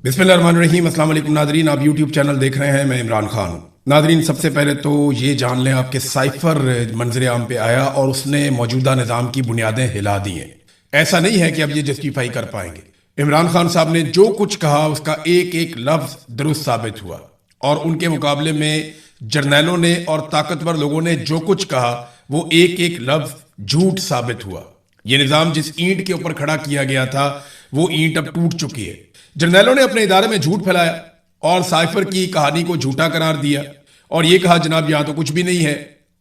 बिस्मिल्लाहिर्रहमानिर्रहीम। अस्सलाम वालेकुम नादरीन, आप यूट्यूब चैनल देख रहे हैं, मैं इमरान खान हूँ। नादरीन, सबसे पहले तो ये जान लें आपके साइफर मंजर आम पे आया और उसने मौजूदा निज़ाम की बुनियादें हिला दी हैं। ऐसा नहीं है कि अब ये जस्टिफाई कर पाएंगे। इमरान खान साहब ने जो कुछ कहा उसका एक एक लफ्ज दुरुस्त साबित हुआ और उनके मुकाबले में जर्नैलों ने और ताकतवर लोगों ने जो कुछ कहा वो एक एक लफ्ज झूठ साबित हुआ। ये निज़ाम जिस ईंट के ऊपर खड़ा किया गया था वो ईंट अब टूट चुकी है। जर्नैलों ने अपने इदारे में झूठ फैलाया और साइफर की कहानी को झूठा करार दिया और ये कहा जनाब यहाँ तो कुछ भी नहीं है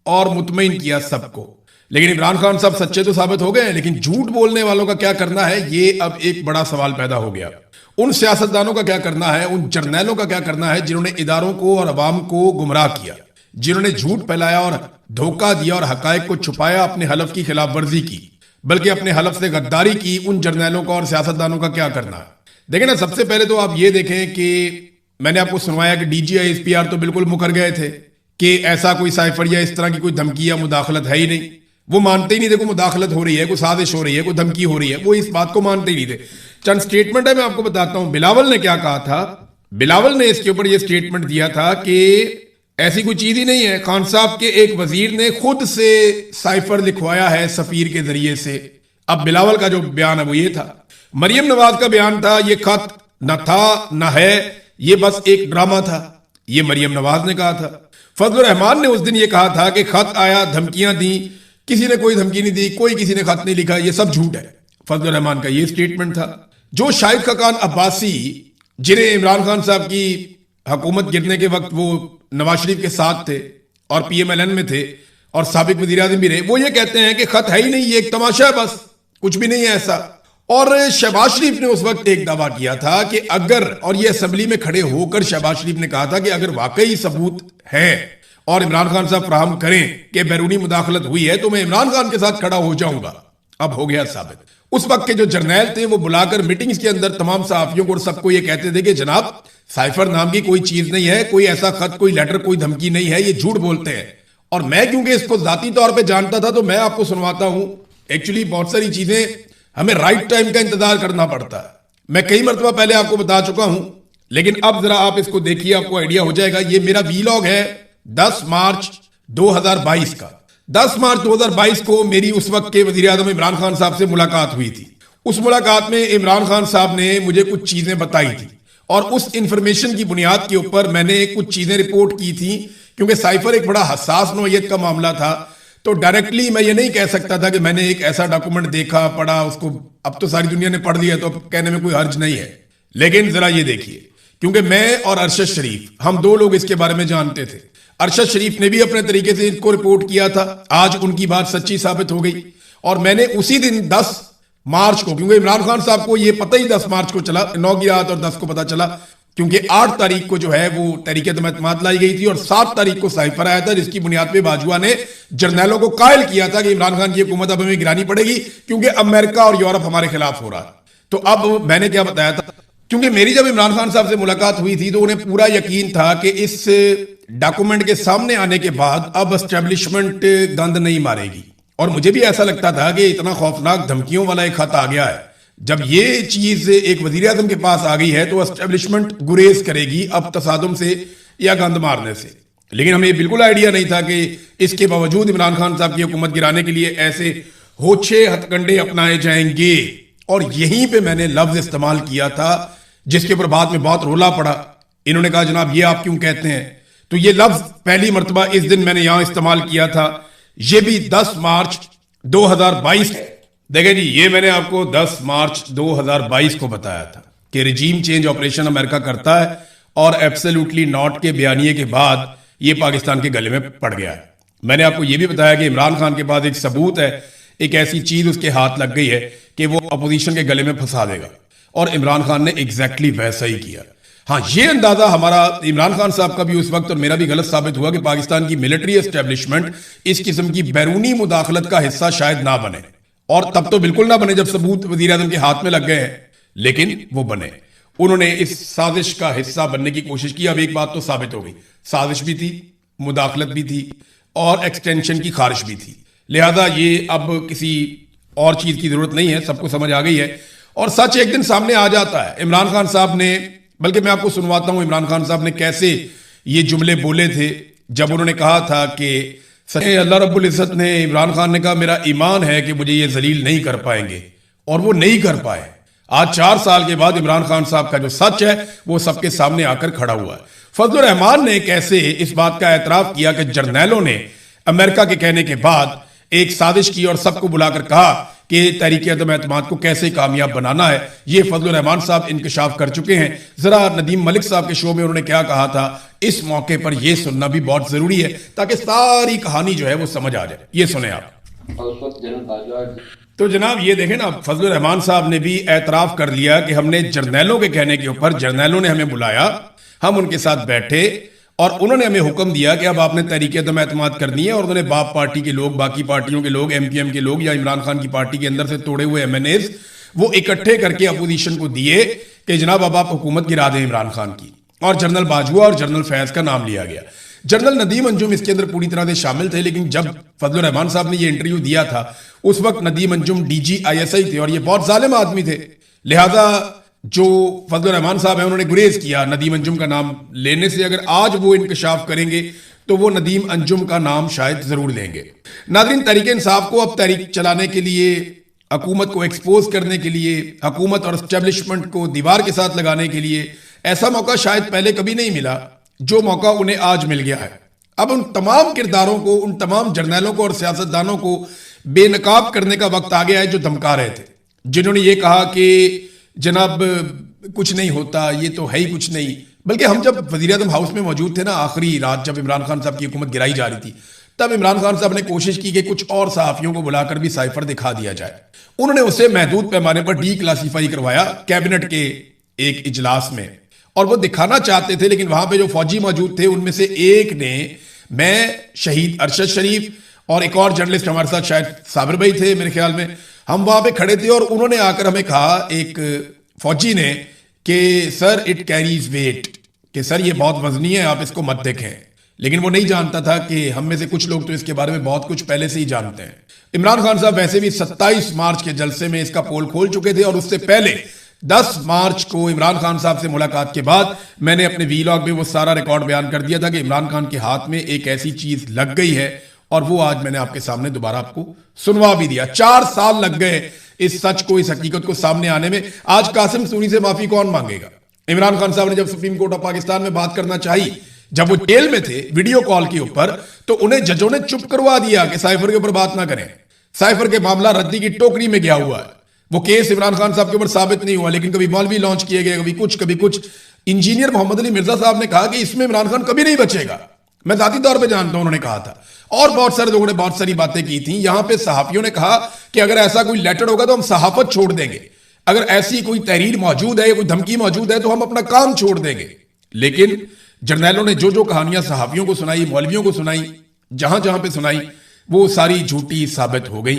और मुतमईन किया सबको। लेकिन इमरान खान साहब सच्चे तो साबित हो गए हैं, लेकिन झूठ बोलने वालों का क्या करना है ये अब एक बड़ा सवाल पैदा हो गया। उन सियासतदानों का क्या करना है, उन जर्नैलों का क्या करना है जिन्होंने इदारों को और अवाम को गुमराह किया, जिन्होंने झूठ फैलाया और धोखा दिया और हकायक को छुपाया, अपने हलफ की खिलाफ वर्जी की, बल्कि अपने हलफ से गद्दारी की। उन जर्नैलों का और सियासतदानों का क्या करना है? देखें ना, सबसे पहले तो आप ये देखें कि मैंने आपको सुनवाया कि डीजीआई एसपीआर तो बिल्कुल मुकर गए थे कि ऐसा कोई साइफर या इस तरह की कोई धमकी या मुदाखलत है ही नहीं। वो मानते ही नहीं थे कोई मुदाखलत हो रही है, कोई साजिश हो रही है, कोई धमकी हो रही है, वो इस बात को मानते ही नहीं थे। चंद स्टेटमेंट है, मैं आपको बताता हूं बिलावल ने क्या कहा था। बिलावल ने इसके ऊपर यह स्टेटमेंट दिया था कि ऐसी कोई चीज ही नहीं है। खान साहब के एक वजीर ने खुद से साइफर लिखवाया है सफीर के जरिए से। अब बिलावल का जो बयान है वो ये था। मरियम नवाज का बयान था ये खत न था न है, ये बस एक ड्रामा था, ये मरियम नवाज ने कहा था। फजलुर रहमान ने उस दिन ये कहा था कि खत आया, धमकियां दी, किसी ने कोई धमकी नहीं दी, कोई किसी ने खत नहीं लिखा, ये सब झूठ है। फजलुर रहमान का ये स्टेटमेंट था। जो शाहिद खकान अब्बासी, जिन्हें इमरान खान साहब की हुकूमत गिरने के वक्त वो नवाज शरीफ के साथ थे और पीएमएलएन में थे और साबिक वजीर आज़म भी रहे, वो ये कहते हैं कि खत है ही नहीं, ये एक तमाशा है, बस कुछ भी नहीं है ऐसा। और शहबाज शरीफ ने उस वक्त एक दावा किया था कि अगर, और ये असेंबली में खड़े होकर शहबाज शरीफ ने कहा था कि अगर वाकई सबूत है और इमरान खान साहब फराहम करें कि बैरूनी मुदाखलत हुई है तो मैं इमरान खान के साथ खड़ा हो जाऊंगा। अब हो गया साबित। उस वक्त के जो जर्नैल थे वो बुलाकर मीटिंग्स के अंदर तमाम सहाफियों को और सबको ये कहते थे कि जनाब साइफर नाम की कोई चीज नहीं है, कोई ऐसा खत, कोई लेटर, कोई धमकी नहीं है, ये झूठ बोलते हैं। और मैं क्योंकि इसको जाती तौर पर जानता था तो मैं आपको सुनवाता हूं। एक्चुअली बहुत सारी चीजें हमें राइट टाइम का इंतजार करना पड़ता है। मैं कई मरतबा पहले आपको बता चुका हूं, लेकिन अब जरा आप इसको देखिए, आपको आइडिया हो जाएगा। ये मेरा वीलॉग है 10 मार्च 2022 का। 10 मार्च 2022 को मेरी उस वक्त के वजीर आज़म इमरान खान साहब से मुलाकात हुई थी। उस मुलाकात में इमरान खान साहब ने मुझे कुछ चीजें बताई थी और उस इंफॉर्मेशन की बुनियाद के ऊपर मैंने कुछ चीजें रिपोर्ट की थी। क्योंकि साइफर एक बड़ा हसास नौइयत का मामला था तो डायरेक्टली मैं ये नहीं कह सकता था कि मैंने एक ऐसा डॉक्यूमेंट देखा, पढ़ा, उसको अब तो सारी दुनिया ने पढ़ लिया तो अब कहने में कोई हर्ज नहीं है। लेकिन जरा ये देखिए, क्योंकि मैं और अरशद शरीफ हम दो लोग इसके बारे में जानते थे। अरशद शरीफ ने भी अपने तरीके से इसको रिपोर्ट किया था। आज उनकी बात सच्ची साबित हो गई और मैंने उसी दिन 10 मार्च को, क्योंकि इमरान खान साहब को ये पता ही 10 मार्च को चला, 9 की रात और 10 को पता चला, क्योंकि 8 तारीख को जो है वो तहरीक-ए-एतमाद लाई गई थी और 7 तारीख को साइफर आया था जिसकी बुनियाद पे बाजुआ ने जर्नैलों को कायल किया था कि इमरान खान की हुकूमत अब हमें गिरानी पड़ेगी क्योंकि अमेरिका और यूरोप हमारे खिलाफ हो रहा है। तो अब मैंने क्या बताया था, क्योंकि मेरी जब इमरान खान साहब से मुलाकात हुई थी तो उन्हें पूरा यकीन था कि इस डॉक्यूमेंट के सामने आने के बाद अब एस्टेब्लिशमेंट गंद नहीं मारेगी। और मुझे भी ऐसा लगता था कि इतना खौफनाक धमकियों वाला एक खत आ गया है, जब ये चीज एक वजीर आज़म के पास आ गई है तो एस्टेब्लिशमेंट गुरेज करेगी अब तसादुम से या गंद मारने से। लेकिन हमें बिल्कुल आइडिया नहीं था कि इसके बावजूद इमरान खान साहब की हुकूमत गिराने के लिए ऐसे होछे हथकंडे अपनाए जाएंगे। और यहीं पे मैंने लफ्ज इस्तेमाल किया था जिसके ऊपर बाद में बहुत रोला पड़ा। इन्होंने कहा जनाब ये आप क्यों कहते हैं, तो ये लफ्ज पहली मरतबा इस दिन मैंने यहां इस्तेमाल किया था। ये भी 10 मार्च 2022 देखें जी, ये मैंने आपको 10 मार्च 2022 को बताया था कि रिजीम चेंज ऑपरेशन अमेरिका करता है और एब्सोल्युटली नॉट के बयानिए के बाद ये पाकिस्तान के गले में पड़ गया है। मैंने आपको ये भी बताया कि इमरान खान के पास एक सबूत है, एक ऐसी चीज उसके हाथ लग गई है कि वो अपोजिशन के गले में फंसा देगा और इमरान खान ने एग्जैक्टली वैसा ही किया। हाँ, ये अंदाजा हमारा इमरान खान साहब का भी उस वक्त और मेरा भी गलत साबित हुआ कि पाकिस्तान की मिलिट्री एस्टेब्लिशमेंट इस किस्म की बैरूनी मुदाखलत का हिस्सा शायद ना बने, और तब तो बिल्कुल ना बने जब सबूत वजीर आज़म के हाथ में लग गए हैं, लेकिन वो बने। उन्होंने इस साजिश का हिस्सा बनने की कोशिश की। अब एक बात तो साबित हो गई, साजिश भी थी, मुदाखलत भी थी और एक्सटेंशन की खारिश भी थी। लिहाजा ये अब किसी और चीज की जरूरत नहीं है, सबको समझ आ गई है और सच एक दिन सामने आ जाता है। इमरान खान साहब ने बल्कि मैं आपको सुनवाता हूं इमरान खान साहब ने कैसे ये जुमले बोले थे जब उन्होंने कहा था कि अल्लाह रब्बुल इज़्ज़त ने, इमरान खान ने कहा मेरा ईमान है कि मुझे ये जलील नहीं कर पाएंगे, और वो नहीं कर पाए। आज 4 साल के बाद इमरान खान साहब का जो सच है वो सबके सामने आकर खड़ा हुआ है। फजलुर रहमान ने कैसे इस बात का एतराफ किया कि जर्नैलों ने अमेरिका के कहने के बाद एक साजिश की और सबको बुलाकर कहा कि तहरीक अदम एतमाद को कैसे कामयाब बनाना है। ये फजलुर रहमान साहब इंकशाफ कर चुके हैं। जरा नदीम मलिक साहब के शो में उन्होंने क्या कहा था, इस मौके पर यह सुनना भी बहुत जरूरी है ताकि सारी कहानी जो है वो समझ आ जाए। ये सुने आप। तो जनाब ये देखें ना, फजलुर रहमान साहब ने भी एतराफ कर लिया कि हमने जर्नैलों के कहने के ऊपर, जर्नैलों ने हमें बुलाया, हम उनके साथ बैठे और उन्होंने हमें हुक्म दिया कि अब आपने तहरीक अदम एतमाद करनी है। और उन्होंने बाप पार्टी के लोग, बाकी पार्टियों के लोग, एमपीएम के लोग या इमरान खान की पार्टी के अंदर से तोड़े हुए एमएनएज वो इकट्ठे करके अपोजिशन को दिए कि जनाब अब आप हुकूमत गिरा दें इमरान खान की। और जनरल बाजवा और जनरल फैज का नाम लिया गया। जनरल नदीम अंजुम इसके अंदर पूरी तरह से शामिल थे, लेकिन जब फजलुर रहमान साहब ने ये इंटरव्यू दिया था उस वक्त नदीम अंजुम डीजी आईएसआई थे और ये बहुत जालिम आदमी थे। लिहाजा जो फजलुर रहमान साहब हैं उन्होंने गुरेज किया नदीम अंजुम का नाम लेने से। अगर आज वो इंकशाफ करेंगे तो वो नदीम अंजुम का नाम शायद जरूर लेंगे। नाज़रीन, तहरीक इंसाफ को अब तहरीक चलाने के लिए, हुकूमत को एक्सपोज करने के लिए, हुकूमत और एस्टेब्लिशमेंट को दीवार के साथ लगाने के लिए ऐसा मौका शायद पहले कभी नहीं मिला जो मौका उन्हें आज मिल गया है। अब उन तमाम किरदारों को, उन तमाम जर्नैलों को और सियासतदानों को बेनकाब करने का वक्त आ गया है जो धमका रहे थे, जिन्होंने ये कहा कि जनाब कुछ नहीं होता, ये तो है ही कुछ नहीं। बल्कि हम जब वज़ीर-ए-आज़म हाउस में मौजूद थे ना, आखिरी रात जब इमरान खान साहब की हुकूमत गिराई जा रही थी, तब इमरान खान साहब ने कोशिश की कि कुछ और सहाफ़ियों को बुलाकर भी साइफर दिखा दिया जाए। उन्होंने उसे महदूद पैमाने पर डी क्लासीफाई करवाया कैबिनेट के एक इजलास में, और वो दिखाना चाहते थे, लेकिन वहां पे जो फौजी मौजूद थे उनमें से एक ने, मैं, शहीद अरशद शरीफ और एक और जर्नलिस्ट हमारे साथ शायद साबिर भाई थे मेरे ख्याल में, हम वहां पे खड़े थे और उन्होंने आकर हमें कहा, एक फौजी ने, कि सर इट कैरीज वेट, कि सर ये बहुत वजनी है, आप इसको मत देखें। लेकिन वो नहीं जानता था कि हम में से कुछ लोग तो इसके बारे में बहुत कुछ पहले से ही जानते हैं। इमरान खान साहब वैसे भी 27 मार्च के जलसे में इसका पोल खोल चुके थे और उससे पहले 10 मार्च को इमरान खान साहब से मुलाकात के बाद मैंने अपने वीलॉग में वो सारा रिकॉर्ड बयान कर दिया था कि इमरान खान के हाथ में एक ऐसी चीज लग गई है, और वो आज मैंने आपके सामने दोबारा आपको सुनवा भी दिया। 4 साल लग गए इस सच को, इस हकीकत को सामने आने में। आज कासिम सूरी से माफी कौन मांगेगा? इमरान खान साहब ने जब सुप्रीम कोर्ट ऑफ पाकिस्तान में बात करना चाहिए, जब वो जेल में थे वीडियो कॉल के ऊपर, तो उन्हें जजों ने चुप करवा दिया कि साइफर के ऊपर बात ना करें। साइफर के मामला रद्दी की टोकरी में गया हुआ है। वो केस इमरान खान साहब के ऊपर साबित नहीं हुआ, लेकिन कभी मौलवी लॉन्च किए गए, कभी कुछ। इंजीनियर मोहम्मद अली मिर्जा साहब ने कहा कि इसमें इमरान खान कभी नहीं बचेगा। मैं जाती तौर पे जानता हूं, उन्होंने कहा था। और बहुत सारे लोगों ने बहुत सारी बातें की थी। यहां पे सहाफियों ने कहा कि अगर ऐसा कोई लेटर होगा तो हम सहाफत छोड़ देंगे, अगर ऐसी कोई तहरीर मौजूद है या कोई धमकी मौजूद है तो हम अपना काम छोड़ देंगे। लेकिन जर्नैलों ने जो जो कहानियां सहाफियों को सुनाई, मौलवियों को सुनाई, जहां जहां पे सुनाई, वो सारी झूठी साबित हो गई।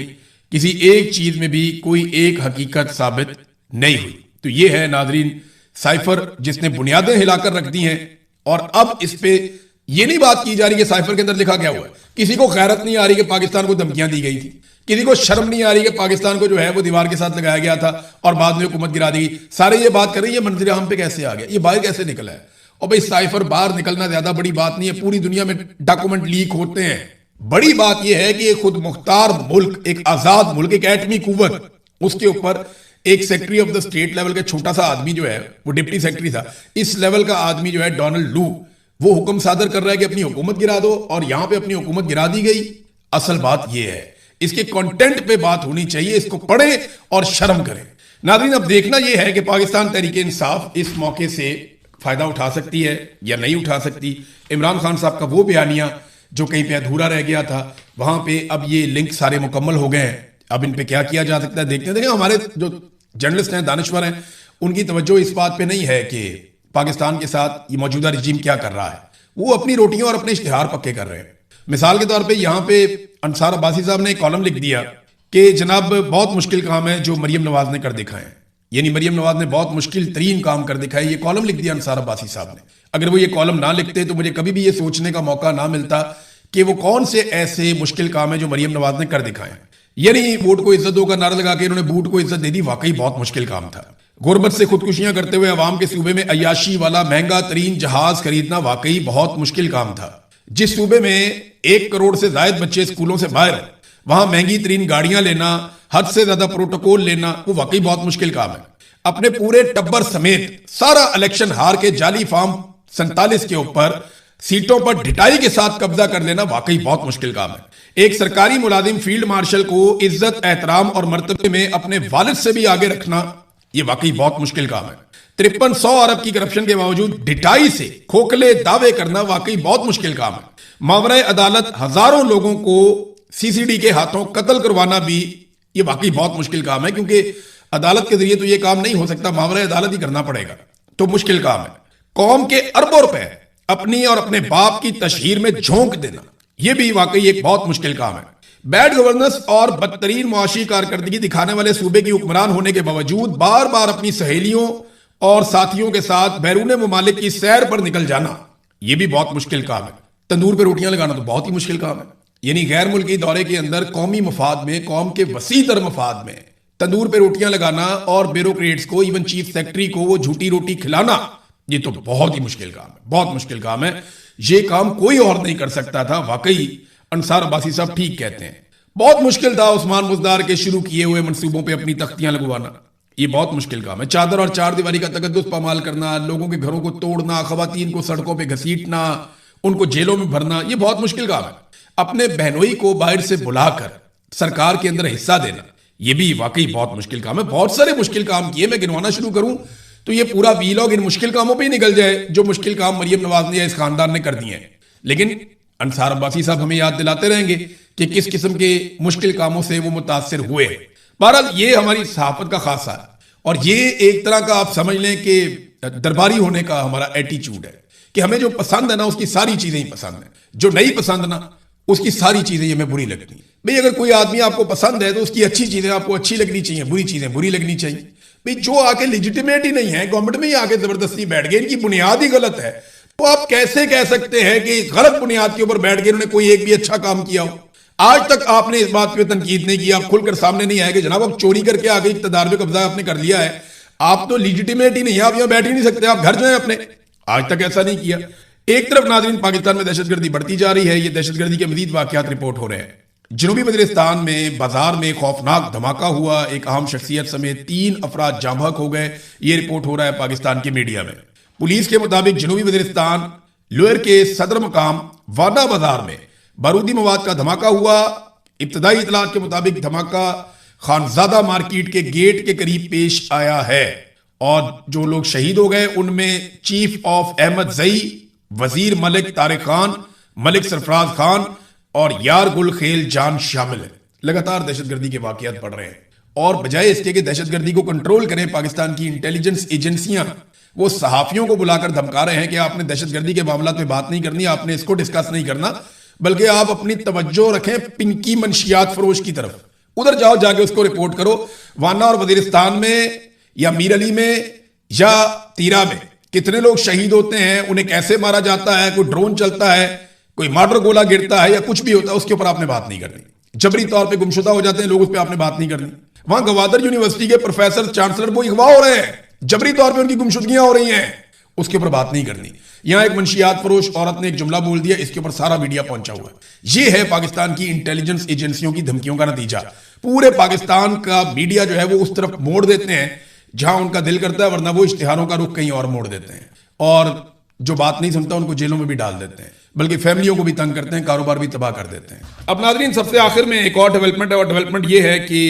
किसी एक चीज में भी कोई एक हकीकत साबित नहीं हुई। तो ये है नाजरीन साइफर, जिसने बुनियादें हिलाकर रख दी हैं। और अब इस पे ये नहीं बात की जा रही कि साइफर के अंदर लिखा क्या हुआ है। किसी को खैरत नहीं आ रही कि पाकिस्तान को धमकियां दी गई थी, किसी को शर्म नहीं आ रही कि पाकिस्तान को जो है वो दीवार के साथ लगाया गया था और बाद में हुकूमत गिरा दी गई। सारे ये बात कर रहे हैं ये मंजर आम पे कैसे आ गया, ये बाहर कैसे निकला है। और भाई साइफर बाहर निकलना ज्यादा बड़ी बात नहीं है, पूरी दुनिया में डॉक्यूमेंट लीक होते हैं। बड़ी बात यह है कि एक खुद मुख्तार मुल्क, एक आजाद मुल्क, एक एटमी कुव्वत, उसके ऊपर एक secretary of the state level का छोटा सा आदमी जो है, वो डिप्टी सेक्रेटरी था, इस लेवल का आदमी जो है डोनाल्ड लू, वो हुक्म सादर कर रहा है कि अपनी हुकूमत गिरा दो, और यहां पे अपनी हुकूमत गिरा दी गई। असल बात यह है, इसके कंटेंट पे बात होनी चाहिए, इसको पढ़ें और शर्म करें। नाज़रीन, अब देखना यह है कि पाकिस्तान तहरीक इंसाफ इस मौके से फायदा उठा सकती है या नहीं उठा सकती। इमरान खान साहब का वो बयानिया जो कहीं पे अधूरा रह गया था, वहां पे अब ये लिंक सारे मुकम्मल हो गए हैं। अब इन पे क्या किया जा सकता है देखते हैं। हमारे जो जर्नलिस्ट हैं, दानिश्वर हैं, उनकी तवज्जो इस बात पे नहीं है कि पाकिस्तान के साथ ये मौजूदा रजीम क्या कर रहा है। वो अपनी रोटियां और अपने इश्तिहार पक्के कर रहे हैं। मिसाल के तौर पे यहाँ पे अंसार अब्बासी साहब ने एक कॉलम लिख दिया कि जनाब बहुत मुश्किल काम है जो मरियम नवाज ने कर दिखाए, यानी मरियम नवाज ने बहुत मुश्किल तरीन काम कर दिखाया। ये कॉलम लिख दिया अंसार अब्बासी साहब ने। अगर वो ये कॉलम ना लिखते तो मुझे कभी भी ये सोचने का मौका ना मिलता कि वो कौन से ऐसे मुश्किल काम है जो मरियम नवाज ने कर दिखाए। यानी वोट को इज्जत दो का नारा लगा के इन्होंने बूट को इज्जत दे दी, वाकई बहुत मुश्किल काम था। गुर्बत से खुदकुशियां करते हुए अवाम के सूबे में अय्याशी वाला महंगा तरीन जहाज खरीदना वाकई बहुत मुश्किल काम था। जिस सूबे में 1 करोड़ से ज्यादा बच्चे स्कूलों से बाहर, वहां महंगी तरीन गाड़ियां लेना, हद से ज्यादा प्रोटोकॉल लेना, वो वाकई बहुत मुश्किल काम है। अपने पूरे टब्बर समेत सारा इलेक्शन हार के जाली फॉर्म 47 के ऊपर सीटों पर ढिठाई के साथ कब्जा कर लेना वाकई बहुत मुश्किल काम है। एक सरकारी मुलाजिम फील्ड मार्शल को इज्जत, एहतराम और मर्तबे में अपने वालिद से भी आगे रखना, यह वाकई बहुत मुश्किल काम है। 5300 अरब की करप्शन के बावजूद ढिठाई से खोखले दावे करना वाकई बहुत मुश्किल काम है। मावरे अदालत हजारों लोगों को सीसीडी के हाथों कत्ल करवाना भी यह वाकई बहुत मुश्किल काम है, क्योंकि अदालत के जरिए तो यह काम नहीं हो सकता, मावरे अदालत ही करना पड़ेगा, तो मुश्किल काम है। कौम के अरबों रुपए अपनी और अपने बाप की तशहीर में झोंक देना, यह भी वाकई एक बहुत मुश्किल काम है। बैड गवर्नेंस और बदतरीन मुआशी कारकर्दगी दिखाने वाले सूबे की हुक्मरान होने के बावजूद बार बार अपनी सहेलियों और साथियों के साथ बैरून मुमालिक की सैर पर निकल जाना, यह भी बहुत मुश्किल काम है। तंदूर पे रोटियां लगाना तो बहुत ही मुश्किल काम है। यानी गैर मुल्की दौरे के अंदर कौमी मफाद में, कौम के वसी तर मफाद में तंदूर पे रोटियां लगाना और ब्यूरोक्रेट्स को, इवन चीफ सेक्रेटरी को वो झूठी रोटी खिलाना, ये तो बहुत ही मुश्किल काम है, बहुत मुश्किल काम है। ये काम कोई और नहीं कर सकता था। वाकई अंसार अब्बासी साहब ठीक कहते हैं, बहुत मुश्किल था उस्मान बुज़दार के शुरू किए हुए मंसूबों पे अपनी तख्तियां लगवाना, ये बहुत मुश्किल काम है। चादर और चार दीवारी का तकद्दुस पामाल करना, लोगों के घरों को तोड़ना, खवातीन को सड़कों पे घसीटना, उनको जेलों में भरना, ये बहुत मुश्किल काम है। अपने बहनोई को बाहर से बुलाकर सरकार के अंदर हिस्सा देना, ये भी वाकई बहुत मुश्किल काम है। बहुत सारे मुश्किल काम किए, मैं गिनवाना शुरू करूं तो ये पूरा वीलॉग इन मुश्किल कामों पे ही निकल जाए जो मुश्किल काम मरियम नवाज ने या इस खानदान ने कर दिए हैं। लेकिन अंसार अब्बासी साहब हमें याद दिलाते रहेंगे कि किस किस्म के मुश्किल कामों से वो मुतासिर हुए। बहरहाल ये हमारी सहाफत का खासा है, और ये एक तरह का आप समझ लें कि दरबारी होने का हमारा एटीट्यूड है कि हमें जो पसंद है ना उसकी सारी चीजें ही पसंद है, जो नहीं पसंद ना उसकी सारी चीजें हमें बुरी लगती हैं। भाई अगर कोई आदमी आपको पसंद है तो उसकी अच्छी चीजें आपको अच्छी लगनी चाहिए, बुरी चीजें बुरी लगनी चाहिए। भाई जो आके लेजिटिमेट ही नहीं है, गवर्नमेंट में ही आके जबरदस्ती बैठ गए, इनकी बुनियाद ही गलत है, तो आप कैसे कह सकते हैं कि गलत बुनियाद के ऊपर बैठ गए, इन्होंने कोई एक भी अच्छा काम किया हो? आज तक आपने इस बात पे तनकीद नहीं की, आप खुलकर सामने नहीं आए कि जनाब आप चोरी करके आगे इक़्तिदार पे कब्जा आपने कर लिया है, आप तो लेजिटिमेट ही नहीं है, आप यहां बैठ ही नहीं सकते, आप घर जाएं अपने। आज तक ऐसा नहीं किया। एक तरफ नाज़रीन पाकिस्तान में दहशतगर्दी बढ़ती जा रही है, ये दहशतगर्दी के मजीद वाकयात रिपोर्ट हो रहे हैं। जनूबी वज़ीरिस्तान में बाजार में खौफनाक धमाका हुआ, एक अहम शख्सियत समेत 3 अफराद जाँ बहक हो गए, ये रिपोर्ट हो रहा है पाकिस्तान के मीडिया में। पुलिस के मुताबिक जनूबी वज़ीरिस्तान लोअर के सदर मकाम वादा बाजार में बारूदी मवाद का धमाका हुआ। इब्तदाई इतलात के मुताबिक धमाका खानजादा मार्केट के गेट के करीब पेश आया है, और जो लोग शहीद हो गए उनमें चीफ ऑफ अहमद जई, वजीर मलिक तारिक खान, मलिक सरफराज खान और यार गुल खेल जान शामिल है। लगातार दहशतगर्दी के वाकयात बढ़ रहे हैं, और बजाय इसके कि दहशतगर्दी को कंट्रोल करें, पाकिस्तान की इंटेलिजेंस एजेंसियां वो सहाफियों को बुलाकर धमका रहे हैं कि आपने दहशतगर्दी के मामला में बात नहीं करनी, आपने इसको डिस्कस नहीं करना, बल्कि आप अपनी तवज्जो रखें पिंकी मंशियात फरोश की तरफ, उधर जाओ, जाके उसको रिपोर्ट करो। वाना और वजीरिस्तान में या मीर अली में या तीरा में कितने लोग शहीद होते हैं, उन्हें कैसे मारा जाता है, कोई ड्रोन चलता है, कोई मॉर्टर गोला गिरता है या कुछ भी होता है, उसके ऊपर आपने बात नहीं करनी। जबरी तौर पे गुमशुदा हो जाते हैं लोग, उस पर आपने बात नहीं करनी। वहां गवादर यूनिवर्सिटी के प्रोफेसर चांसलर वो अगवा हो रहे हैं, जबरी तौर पे उनकी गुमशुदगियां हो रही हैं, उसके ऊपर बात नहीं करनी। यहां एक मंशियात फरोश औरत ने एक जुमला बोल दिया, इसके ऊपर सारा मीडिया पहुंचा हुआ है। यह है पाकिस्तान की इंटेलिजेंस एजेंसियों की धमकियों का नतीजा। पूरे पाकिस्तान का मीडिया जो है वो उस तरफ मोड़ देते हैं जहां उनका दिल करता है, वरना वो इश्तिहारों का रुख कहीं और मोड़ देते हैं, और जो बात नहीं सुनता उनको जेलों में भी डाल देते हैं, बल्कि फैमिलियों को भी तंग करते हैं, कारोबार भी तबाह कर देते हैं। अब नाज़रीन सबसे आखिर में एक और डेवलपमेंट है, और डेवलपमेंट ये है कि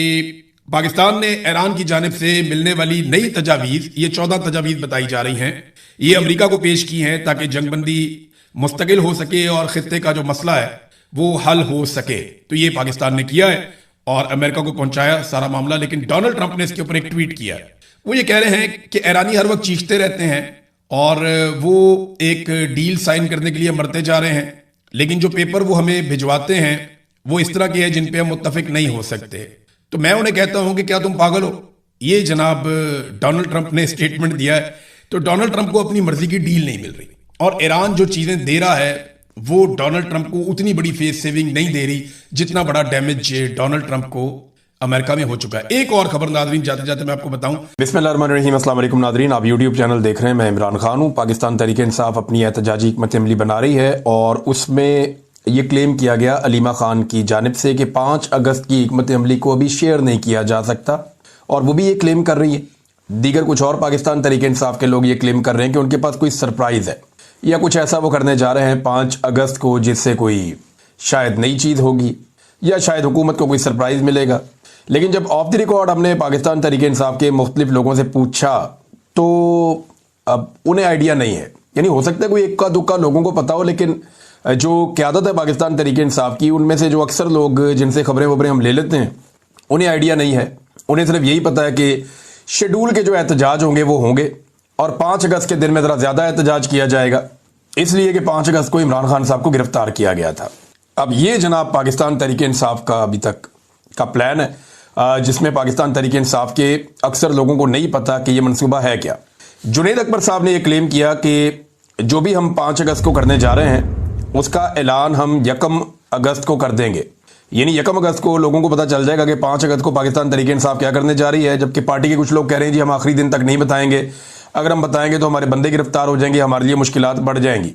पाकिस्तान ने ईरान की जानिब से मिलने वाली नई तजावीज़, ये 14 तजावीज़ बताई जा रही हैं, ये अमेरिका को पेश की हैं ताकि जंगबंदी मुस्तकिल हो सके और खित्ते का जो मसला है वो हल हो सके। तो ये पाकिस्तान ने किया है और अमेरिका को पहुंचाया सारा मामला। लेकिन डोनाल्ड ट्रंप ने इसके ऊपर एक ट्वीट किया है, वो ये कह रहे हैं कि ईरानी हर वक्त चीखते रहते हैं और वो एक डील साइन करने के लिए मरते जा रहे हैं, लेकिन जो पेपर वो हमें भिजवाते हैं वो इस तरह के हैं जिन पे हम मुत्तफिक नहीं हो सकते। तो मैं उन्हें कहता हूं कि क्या तुम पागल हो? ये जनाब डोनाल्ड ट्रंप ने स्टेटमेंट दिया है। तो डोनाल्ड ट्रंप को अपनी मर्जी की डील नहीं मिल रही, और ईरान जो चीजें दे रहा है वो डोनाल्ड ट्रंप को उतनी बड़ी फेस सेविंग नहीं दे रही जितना बड़ा डैमेज डोनाल्ड ट्रंप को अमेरिका में हो चुका है। एक और खबर नादरीन जाते जाते मैं आपको बताऊं। बिस्मिल्लाहिर्रहमानिर्रहीम, अस्सलाम वालेकुम नादरीन, आप यूट्यूब चैनल देख रहे हैं। मैं इमरान खान हूं। पाकिस्तान तहरीक इंसाफ अपनी एहतजाजी हिकमत अमली बना रही है और उसमें ये क्लेम किया गया अलीमा खान की जानिब से कि 5 अगस्त की हिकमत अमली को अभी शेयर नहीं किया जा सकता, और वो भी ये क्लेम कर रही है। दीगर कुछ और पाकिस्तान तहरीक इंसाफ के लोग ये क्लेम कर रहे हैं कि उनके पास कोई सरप्राइज है या कुछ ऐसा वो करने जा रहे हैं 5 अगस्त को जिससे कोई शायद नई चीज़ होगी या शायद हुकूमत को कोई सरप्राइज मिलेगा। लेकिन जब ऑफ द रिकॉर्ड हमने पाकिस्तान तहरीक इंसाफ के मुख्तलिफ लोगों से पूछा तो अब उन्हें आइडिया नहीं है। यानी हो सकता है कोई इक्का दुक्का लोगों को पता हो, लेकिन जो क़यादत है पाकिस्तान तहरीक इंसाफ की, उनमें से जो अक्सर लोग जिनसे खबरें वबरें हम ले लेते हैं, उन्हें आइडिया नहीं है। उन्हें सिर्फ यही पता है कि शेड्यूल के जो एहतजाज होंगे वो होंगे और 5 अगस्त के दिन में ज़रा ज़्यादा एहतजाज किया जाएगा, इसलिए कि 5 अगस्त को इमरान खान साहब को गिरफ्तार किया गया था। अब ये जनाब पाकिस्तान तहरीक इंसाफ का अभी तक का प्लान है, जिसमें पाकिस्तान तहरीक इंसाफ के अक्सर लोगों को नहीं पता कि ये मनसूबा है क्या। जुनैद अकबर साहब ने यह क्लेम किया कि जो भी हम 5 अगस्त को करने जा रहे हैं उसका ऐलान हम 1 अगस्त को कर देंगे। यानी 1 अगस्त को लोगों को पता चल जाएगा कि 5 अगस्त को पाकिस्तान तहरीक इंसाफ क्या करने जा रही है, जबकि पार्टी के कुछ लोग कह रहे हैं जी हम आखिरी दिन तक नहीं बताएंगे, अगर हम बताएंगे तो हमारे बंदे गिरफ्तार हो जाएंगे, हमारे लिए मुश्किलात बढ़ जाएंगी।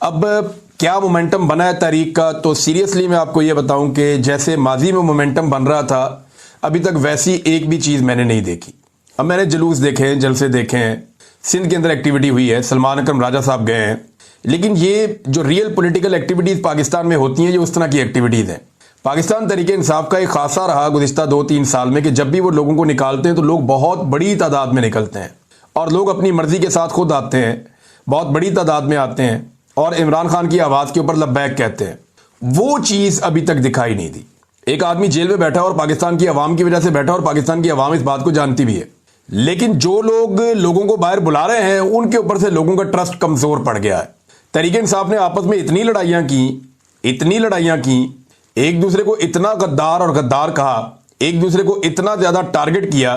अब क्या मोमेंटम बना है तहरीक का, तो सीरियसली मैं आपको ये बताऊं कि जैसे माजी में मोमेंटम बन रहा था अभी तक वैसी एक भी चीज़ मैंने नहीं देखी। अब मैंने जुलूस देखे हैं, जलसे देखे हैं, सिंध के अंदर एक्टिविटी हुई है, सलमान अकरम राजा साहब गए हैं, लेकिन ये जो रियल पॉलिटिकल एक्टिविटीज़ पाकिस्तान में होती हैं ये उस तरह की एक्टिविटीज़ हैं। पाकिस्तान तहरीक इंसाफ का एक खासा रहा गुज़िश्ता 2-3 साल में कि जब भी वो लोगों को निकालते हैं तो लोग बहुत बड़ी तादाद में निकलते हैं और लोग अपनी मर्जी के साथ खुद आते हैं, बहुत बड़ी तादाद में आते हैं और इमरान खान की आवाज़ के ऊपर लब्बैक कहते हैं। वो चीज़ अभी तक दिखाई नहीं दी। एक आदमी जेल में बैठा और पाकिस्तान की आवाम की वजह से बैठा और पाकिस्तान की आवाम इस बात को जानती भी है, लेकिन जो लोग लोगों को बाहर बुला रहे हैं उनके ऊपर से लोगों का ट्रस्ट कमज़ोर पड़ गया है। तहरीक इंसाफ ने आपस में इतनी लड़ाइयाँ की, एक दूसरे को इतना गद्दार और गद्दार कहा, एक दूसरे को इतना ज़्यादा टारगेट किया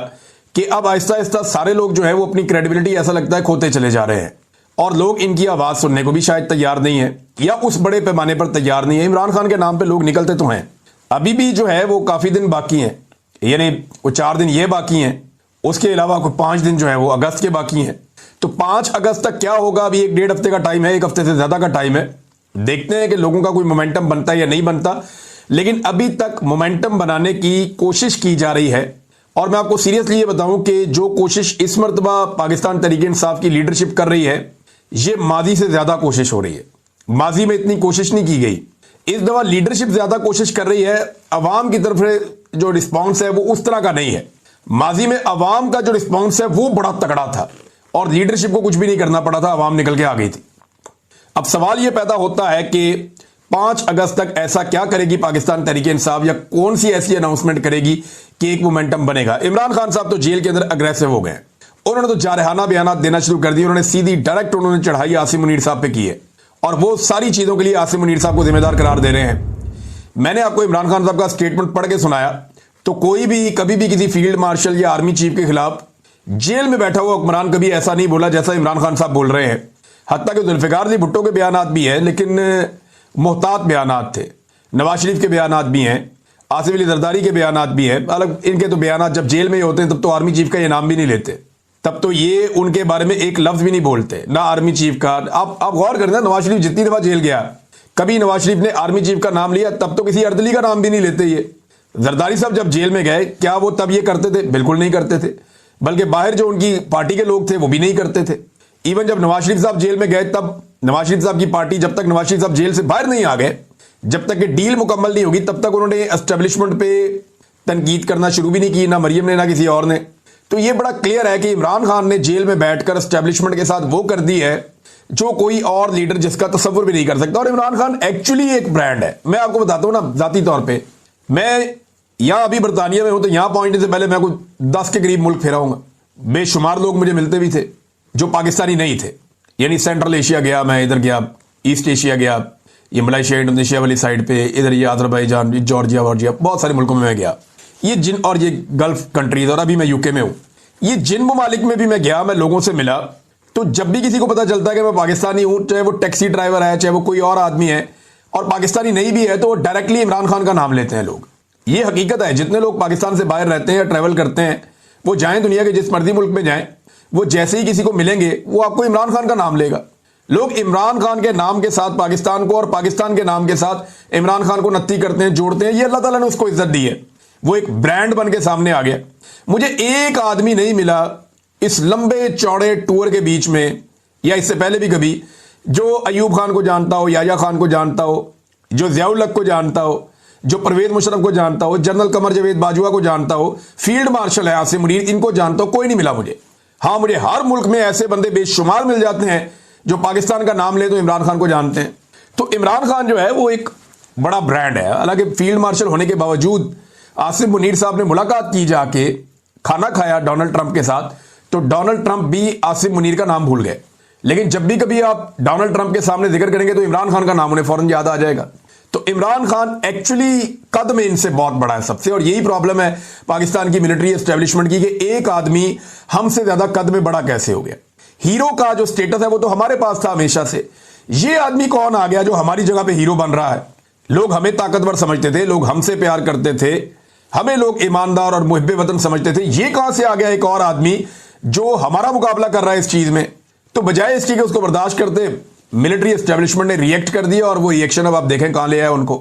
कि अब आहिस्ता आहिस्ता सारे लोग जो है वो अपनी क्रेडिबिलिटी ऐसा लगता है खोते चले जा रहे हैं और लोग इनकी आवाज़ सुनने को भी शायद तैयार नहीं है या उस बड़े पैमाने पर तैयार नहीं है। इमरान खान के नाम पे लोग निकलते तो हैं, अभी भी जो है वो काफ़ी दिन बाकी हैं, यानी वो 4 दिन ये बाकी हैं, उसके अलावा कोई 5 दिन जो है वो अगस्त के बाकी हैं। तो 5 अगस्त तक क्या होगा, अभी 1-1.5 हफ्ते का टाइम है, 1 हफ्ते से ज़्यादा का टाइम है। देखते हैं कि लोगों का कोई मोमेंटम बनता है या नहीं बनता, लेकिन अभी तक मोमेंटम बनाने की कोशिश की जा रही है। और मैं आपको सीरियसली ये बताऊं कि जो कोशिश इस मरतबा पाकिस्तान तहरीक इंसाफ की लीडरशिप कर रही है ये माजी से ज़्यादा कोशिश हो रही है। माजी में इतनी कोशिश नहीं की गई, इस दफ़ा लीडरशिप ज़्यादा कोशिश कर रही है। अवाम की तरफ से जो रिस्पॉन्स है वो उस तरह का नहीं है। माजी में अवाम का जो रिस्पॉन्स है वो बड़ा तगड़ा था और लीडरशिप को कुछ भी नहीं करना पड़ा था, अवाम निकल के आ गई थी। अब सवाल ये पैदा होता है कि 5 अगस्त तक ऐसा क्या करेगी पाकिस्तान तहरीक इंसाफ या कौन सी ऐसी अनाउंसमेंट करेगी कि एक मोमेंटम बनेगा। इमरान खान साहब तो जेल के अंदर अग्रेसिव हो गए, उन्होंने तो जारहाना बयान देना शुरू कर दिए। उन्होंने सीधी डायरेक्ट उन्होंने चढ़ाई आसिम मुनीर साहब पे की है और वो सारी चीज़ों के लिए आसिम मुनीर साहब को जिम्मेदार करार दे रहे हैं। मैंने आपको इमरान खान साहब का स्टेटमेंट पढ़ के सुनाया, तो कोई भी कभी भी किसी फील्ड मार्शल या आर्मी चीफ के खिलाफ जेल में बैठा हुआ हुक्मरान कभी ऐसा नहीं बोला जैसा इमरान खान साहब बोल रहे हैं। हत्ता कि जुल्फिकार अली भुट्टो के बयानात भी हैं, लेकिन मोहतात बयानात थे। नवाज शरीफ के बयानात भी हैं, आसिफ अली जरदारी के बयानात भी हैं। अलग इनके तो बयानात जब जेल में ही होते हैं तब तो आर्मी चीफ का ये नाम भी नहीं लेते, तब तो ये उनके बारे में एक लफ्ज भी नहीं बोलते, ना आर्मी चीफ का। आप गौर करना, नवाज शरीफ जितनी दफा जेल गया कभी नवाज शरीफ ने आर्मी चीफ का नाम लिया? तब तो किसी अर्दली का नाम भी नहीं लेते ये। जरदारी साहब जब जेल में गए क्या वो तब ये करते थे? बिल्कुल नहीं करते थे, बल्कि बाहर जो उनकी पार्टी के लोग थे वो भी नहीं करते थे। इवन जब नवाज शरीफ साहब जेल में गए तब नवाज शरीफ साहब की पार्टी, जब तक नवाज शरीफ साहब जेल से बाहर नहीं आ गए, जब तक कि डील मुकम्मल नहीं होगी, तब तक उन्होंने एस्टेब्लिशमेंट पे तनकीद करना शुरू भी नहीं की, ना मरियम ने ना किसी और ने। तो ये बड़ा क्लियर है कि इमरान खान ने जेल में बैठकर एस्टेब्लिशमेंट के साथ वो कर दी है जो कोई और लीडर जिसका तसव्वुर भी नहीं कर सकता। और इमरान खान एक्चुअली एक ब्रांड है। मैं आपको बताता हूँ ना, जाती तौर पे मैं यहाँ अभी बरतानिया में हूँ, तो यहाँ पहुंचने से पहले मैं कुछ 10 के करीब मुल्क फेरा हूँगा। बेशुमार लोग मुझे मिलते भी थे जो पाकिस्तानी नहीं थे, यानी सेंट्रल एशिया गया, मैं इधर गया, ईस्ट एशिया गया, ये मलेशिया इंडोनेशिया वाली साइड पे, इधर ये अजरबैजान, जॉर्जिया वॉर्जिया, बहुत सारे मुल्कों में मैं गया, ये जिन और ये गल्फ कंट्रीज, और अभी मैं यूके में हूँ। ये जिन ममालिक में भी मैं गया, मैं लोगों से मिला, तो जब भी किसी को पता चलता है कि मैं पाकिस्तानी हूँ, चाहे वो टैक्सी ड्राइवर है, चाहे वो कोई और आदमी है, और पाकिस्तानी नहीं भी है, तो वो डायरेक्टली इमरान खान का नाम लेते हैं लोग। ये हकीकत है। जितने लोग पाकिस्तान से बाहर रहते हैं या ट्रैवल करते हैं, वो जाएं दुनिया के जिस मर्जी मुल्क में जाएं, वो जैसे ही किसी को मिलेंगे वो आपको इमरान खान का नाम लेगा। लोग इमरान खान के नाम के साथ पाकिस्तान को और पाकिस्तान के नाम के साथ इमरान खान को नत्ती करते हैं, जोड़ते हैं। ये अल्लाह ताला ने उसको इज्जत दी है, वो एक ब्रांड बन के सामने आ गया। मुझे एक आदमी नहीं मिला इस लंबे चौड़े टूर के बीच में या इससे पहले भी कभी, जो अयूब खान को जानता हो, याया खान को जानता हो, जो ज़ियाउल हक को जानता हो, जो परवेज मुशर्रफ को जानता हो, जनरल कमर जावेद बाजवा को जानता हो, फील्ड मार्शल है आसिम मुनीर, इनको जानता हो। कोई नहीं मिला मुझे। हाँ, मुझे हर मुल्क में ऐसे बंदे बेशुमार मिल जाते हैं जो पाकिस्तान का नाम ले तो इमरान खान को जानते हैं। तो इमरान खान जो है वो एक बड़ा ब्रांड है। हालांकि फील्ड मार्शल होने के बावजूद आसिम मुनीर साहब ने मुलाकात की, जाके खाना खाया डोनाल्ड ट्रंप के साथ, तो डोनाल्ड ट्रंप भी आसिम मुनीर का नाम भूल गए। लेकिन जब भी कभी आप डोनाल्ड ट्रंप के सामने जिक्र करेंगे तो इमरान खान का नाम उन्हें फौरन याद आ जाएगा। तो इमरान खान एक्चुअली कद में इनसे बहुत बड़ा है सबसे, और यही प्रॉब्लम है पाकिस्तान की मिलिट्री एस्टेब्लिशमेंट की कि एक आदमी हमसे ज्यादा कद में बड़ा कैसे हो गया। हीरो का जो स्टेटस है वो तो हमारे पास था हमेशा से, ये आदमी कौन आ गया जो हमारी जगह पे हीरो बन रहा है। लोग हमें ताकतवर समझते थे, लोग हमसे प्यार करते थे, हमें लोग ईमानदार और मुहिब्बे वतन समझते थे। ये कहां से आ गया एक और आदमी जो हमारा मुकाबला कर रहा है इस चीज में। तो बजाय इसके कि उसको बर्दाश्त करते, मिलिट्री एस्टेब्लिशमेंट ने रिएक्ट कर दिया, और वो रिएक्शन अब आप देखें कहां ले आए उनको।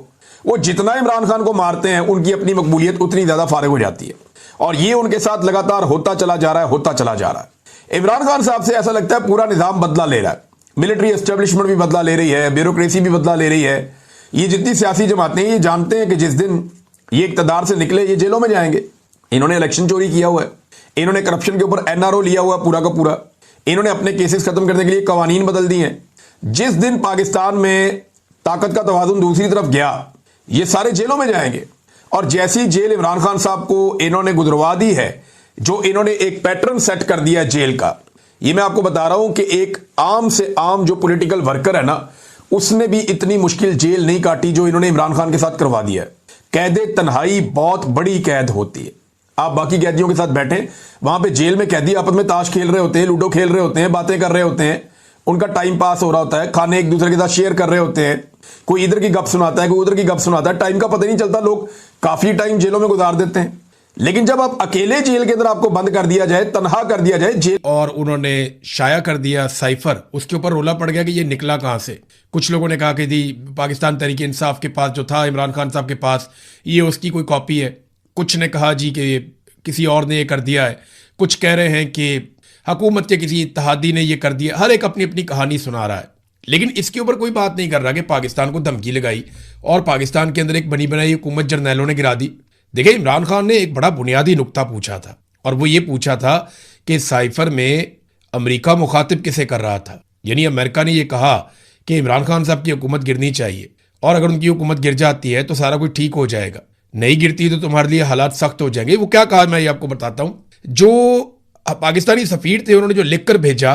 वो जितना इमरान खान को मारते हैं उनकी अपनी मकबूलियत उतनी ज्यादा फारिग हो जाती है, और ये उनके साथ लगातार होता चला जा रहा है, होता चला जा रहा है। इमरान खान साहब से ऐसा लगता है पूरा निजाम बदला ले रहा है, मिलिट्री एस्टेब्लिशमेंट भी बदला ले रही है, ब्यूरोक्रेसी भी बदला ले रही है। ये जितनी सियासी जमातें हैं ये जानते हैं कि जिस दिन ये इक्तदार से निकले ये जेलों में जाएंगे। इन्होंने इलेक्शन चोरी किया हुआ है, इन्होंने करप्शन के ऊपर एनआरओ लिया हुआ पूरा का पूरा, इन्होंने अपने केसेस खत्म करने के लिए कवानीन बदल दिए हैं। जिस दिन पाकिस्तान में ताकत का तवाज़ुन दूसरी तरफ गया, ये सारे जेलों में जाएंगे। और जैसी जेल इमरान खान साहब को इन्होंने गुदरवा दी है, जो इन्होंने एक पैटर्न सेट कर दिया जेल का, ये मैं आपको बता रहा हूं कि एक आम से आम जो पॉलिटिकल वर्कर है ना, उसने भी इतनी मुश्किल जेल नहीं काटी जो इन्होंने इमरान खान के साथ करवा दिया है। कैद तन्हाई बहुत बड़ी कैद होती है। आप बाकी कैदियों के साथ बैठे, वहां पे जेल में कैदी आपस में ताश खेल रहे होते हैं, लूडो खेल रहे होते हैं, बातें कर रहे होते हैं, उनका टाइम पास हो रहा होता है, खाने एक दूसरे के साथ शेयर कर रहे होते हैं, कोई इधर की गप सुनाता है, कोई उधर की गप सुनाता है, टाइम का पता नहीं चलता। लोग काफी टाइम जेलों में गुजार देते हैं। लेकिन जब आप अकेले जेल के अंदर आपको बंद कर दिया जाए, तनहा कर दिया जाए जेल, और उन्होंने शाया कर दिया साइफर, उसके ऊपर रोला पड़ गया कि ये निकला कहां से। कुछ लोगों ने कहा कि जी पाकिस्तान तहरीक इंसाफ के पास जो था इमरान खान साहब के पास, ये उसकी कोई कॉपी है। कुछ ने कहा जी कि किसी और ने ये कर दिया है। कुछ कह रहे हैं कि हुकूमत के किसी इत्तेहादी ने ये कर दिया। हर एक अपनी अपनी कहानी सुना रहा है, लेकिन इसके ऊपर कोई बात नहीं कर रहा कि पाकिस्तान को धमकी लगाई और पाकिस्तान के अंदर एक बनी बनाई हुकूमत जर्नैलों ने गिरा दी। देखिए, इमरान खान ने एक बड़ा बुनियादी नुक्ता पूछा था, और वो ये पूछा था कि साइफर में अमेरिका मुखातिब किसे कर रहा था। यानी अमेरिका ने ये कहा कि इमरान खान साहब की हुकूमत गिरनी चाहिए, और अगर उनकी हुकूमत गिर जाती है तो सारा कुछ ठीक हो जाएगा, नहीं गिरती तो तुम्हारे लिए हालात सख्त हो जाएंगे। वो क्या कहा मैं ये आपको बताता हूं। जो पाकिस्तानी सफीर थे उन्होंने जो लिखकर भेजा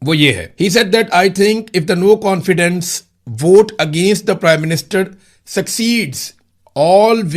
वो ये है। He said that I think if the no confidence vote against the prime minister succeeds, all